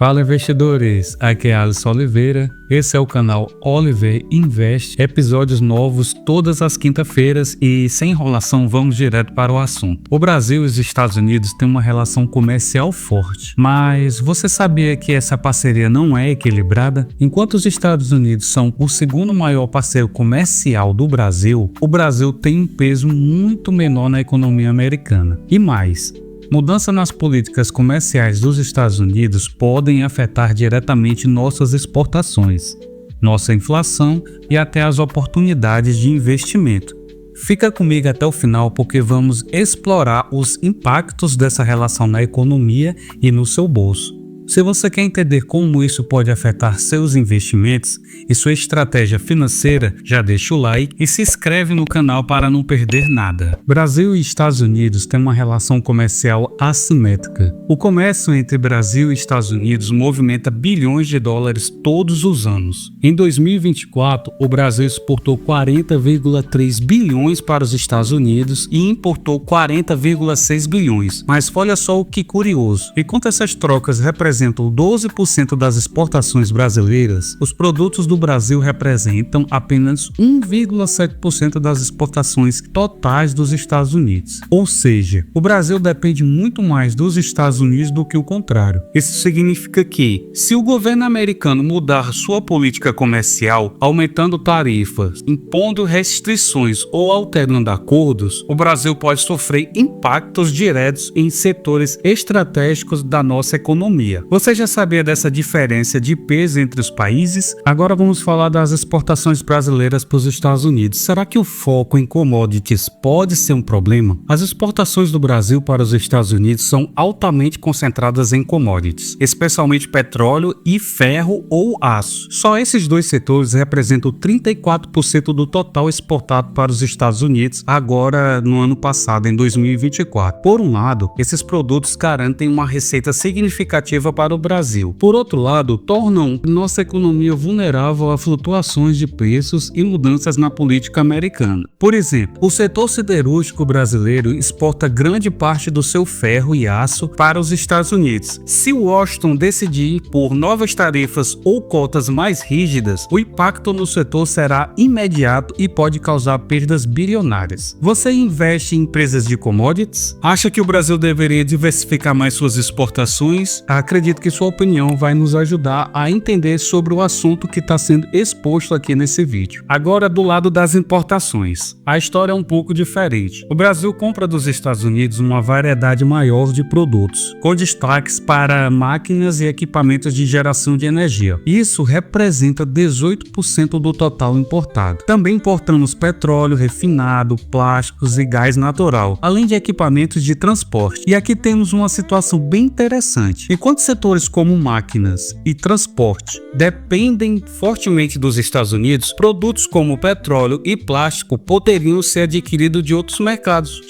Fala investidores, aqui é Alisson Oliveira, esse é o canal Oliver Invest, episódios novos todas as quinta-feiras e sem enrolação vamos direto para o assunto. O Brasil e os Estados Unidos têm uma relação comercial forte, mas você sabia que essa parceria não é equilibrada? Enquanto os Estados Unidos são o segundo maior parceiro comercial do Brasil, o Brasil tem um peso muito menor na economia americana. E mais, mudanças nas políticas comerciais dos Estados Unidos podem afetar diretamente nossas exportações, nossa inflação e até as oportunidades de investimento. Fica comigo até o final porque vamos explorar os impactos dessa relação na economia e no seu bolso. Se você quer entender como isso pode afetar seus investimentos e sua estratégia financeira, já deixa o like e se inscreve no canal para não perder nada. Brasil e Estados Unidos têm uma relação comercial assimétrica. O comércio entre Brasil e Estados Unidos movimenta bilhões de dólares todos os anos. Em 2024, o Brasil exportou 40,3 bilhões para os Estados Unidos e importou 40,6 bilhões. Mas olha só o que curioso, enquanto essas trocas representam 12% das exportações brasileiras, os produtos do Brasil representam apenas 1,7% das exportações totais dos Estados Unidos. Ou seja, o Brasil depende muito mais dos Estados Unidos do que o contrário. Isso significa que, se o governo americano mudar sua política comercial, aumentando tarifas, impondo restrições ou alterando acordos, o Brasil pode sofrer impactos diretos em setores estratégicos da nossa economia. Você já sabia dessa diferença de peso entre os países? Agora vamos falar das exportações brasileiras para os Estados Unidos. Será que o foco em commodities pode ser um problema? As exportações do Brasil para os Estados Unidos são altamente concentradas em commodities, especialmente petróleo e ferro ou aço. Só esses dois setores representam 34% do total exportado para os Estados Unidos agora no ano passado, em 2024. Por um lado, esses produtos garantem uma receita significativa para o Brasil. Por outro lado, tornam nossa economia vulnerável a flutuações de preços e mudanças na política americana. Por exemplo, o setor siderúrgico brasileiro exporta grande parte do seu ferro e aço para os Estados Unidos. Se Washington decidir impor novas tarifas ou cotas mais rígidas, o impacto no setor será imediato e pode causar perdas bilionárias. Você investe em empresas de commodities? Acha que o Brasil deveria diversificar mais suas exportações? Acredito que sua opinião vai nos ajudar a entender sobre o assunto que está sendo exposto aqui nesse vídeo. Agora, do lado das importações, a história é um pouco diferente. O Brasil compra dos Estados Unidos uma variedade maior de produtos, com destaques para máquinas e equipamentos de geração de energia. Isso representa 18% do total importado. Também importamos petróleo refinado, plásticos e gás natural, além de equipamentos de transporte. E aqui temos uma situação bem interessante. Enquanto setores como máquinas e transporte dependem fortemente dos Estados Unidos, produtos como petróleo e plástico poderiam ser adquiridos de outros mercados,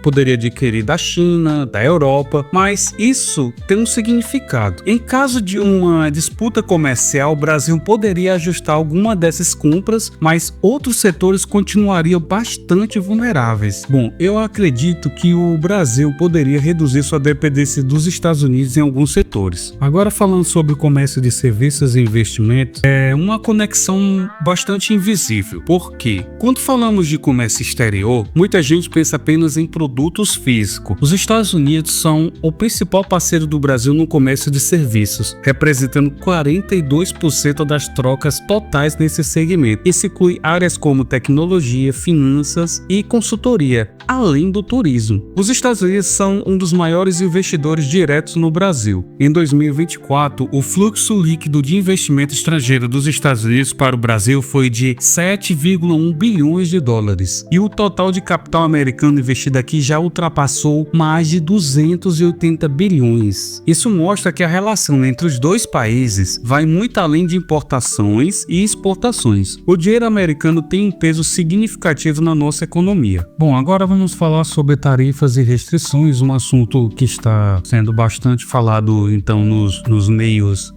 poderia adquirir da China, da Europa, mas isso tem um significado. Em caso de uma disputa comercial, o Brasil poderia ajustar alguma dessas compras, mas outros setores continuariam bastante vulneráveis. Bom, eu acredito que o Brasil poderia reduzir sua dependência dos Estados Unidos em alguns setores. Agora, falando sobre o comércio de serviços e investimentos, é uma conexão bastante invisível. Por quê? Quando falamos de comércio exterior, muita gente pensa apenas em produtos físicos. Os Estados Unidos são o principal parceiro do Brasil no comércio de serviços, representando 42% das trocas totais nesse segmento. Isso inclui áreas como tecnologia, finanças e consultoria, além do turismo. Os Estados Unidos são um dos maiores investidores diretos no Brasil. Em 2024, o fluxo líquido de investimento estrangeiro dos Estados Unidos para o Brasil foi de 7,1 bilhões de dólares e o total de capital americano investido aqui já ultrapassou mais de 280 bilhões. Isso mostra que a relação entre os dois países vai muito além de importações e exportações. O dinheiro americano tem um peso significativo na nossa economia. Bom, agora vamos falar sobre tarifas e restrições, um assunto que está sendo bastante falado então nos meios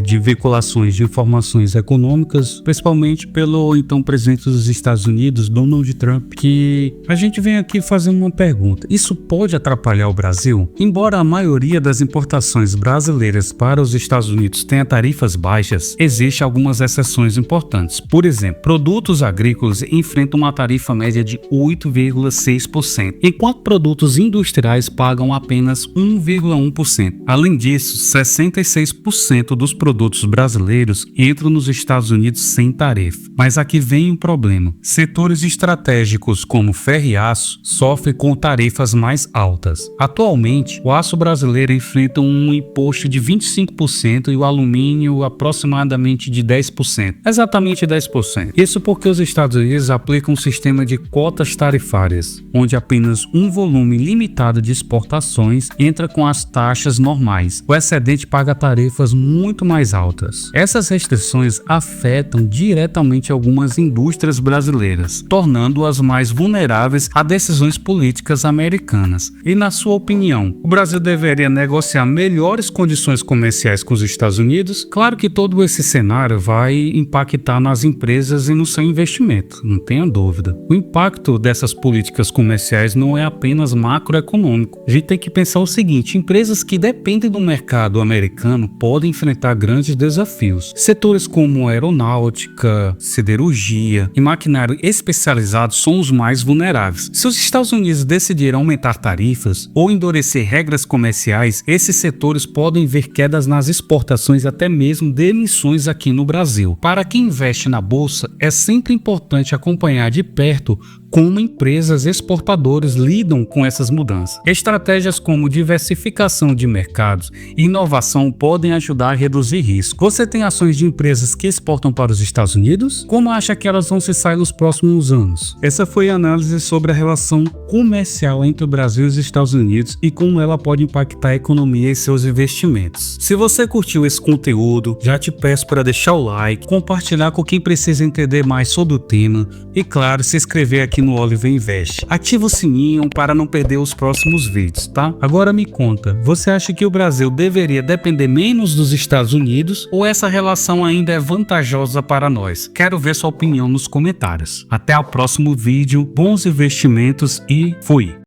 de veiculações de informações econômicas, principalmente pelo então presidente dos Estados Unidos, Donald Trump, que a gente vem aqui fazendo uma pergunta: isso pode atrapalhar o Brasil? Embora a maioria das importações brasileiras para os Estados Unidos tenha tarifas baixas, existem algumas exceções importantes. Por exemplo, produtos agrícolas enfrentam uma tarifa média de 8,6%, enquanto produtos industriais pagam apenas 1,1%. Além disso, 66% dos produtos brasileiros entram nos Estados Unidos sem tarifa. Mas aqui vem um problema: setores estratégicos como ferro e aço sofrem com tarifas mais altas. Atualmente, o aço brasileiro enfrenta um imposto de 25% e o alumínio aproximadamente de 10%. Exatamente 10%. Isso porque os Estados Unidos aplicam um sistema de cotas tarifárias, onde apenas um volume limitado de exportações entra com as taxas normais. O excedente paga tarifas muito mais altas. Essas restrições afetam diretamente algumas indústrias brasileiras, tornando-as mais vulneráveis a decisões políticas americanas. E na sua opinião, o Brasil deveria negociar melhores condições comerciais com os Estados Unidos? Claro que todo esse cenário vai impactar nas empresas e no seu investimento, não tenha dúvida. O impacto dessas políticas comerciais não é apenas macroeconômico. A gente tem que pensar o seguinte: empresas que dependem do mercado americano podem enfrentar grandes desafios. Setores como aeronáutica, siderurgia e maquinário especializado são os mais vulneráveis. Se os Estados Unidos decidirem aumentar tarifas ou endurecer regras comerciais, esses setores podem ver quedas nas exportações e até mesmo demissões aqui no Brasil. Para quem investe na bolsa, é sempre importante acompanhar de perto como empresas exportadoras lidam com essas mudanças. Estratégias como diversificação de mercados e inovação podem ajudar a reduzir risco. Você tem ações de empresas que exportam para os Estados Unidos? Como acha que elas vão se sair nos próximos anos? Essa foi a análise sobre a relação comercial entre o Brasil e os Estados Unidos e como ela pode impactar a economia e seus investimentos. Se você curtiu esse conteúdo, já te peço para deixar o like, compartilhar com quem precisa entender mais sobre o tema e, claro, se inscrever aqui no Oliver Invest. Ativa o sininho para não perder os próximos vídeos, tá? Agora me conta, você acha que o Brasil deveria depender menos dos Estados Unidos ou essa relação ainda é vantajosa para nós? Quero ver sua opinião nos comentários. Até o próximo vídeo, bons investimentos e fui!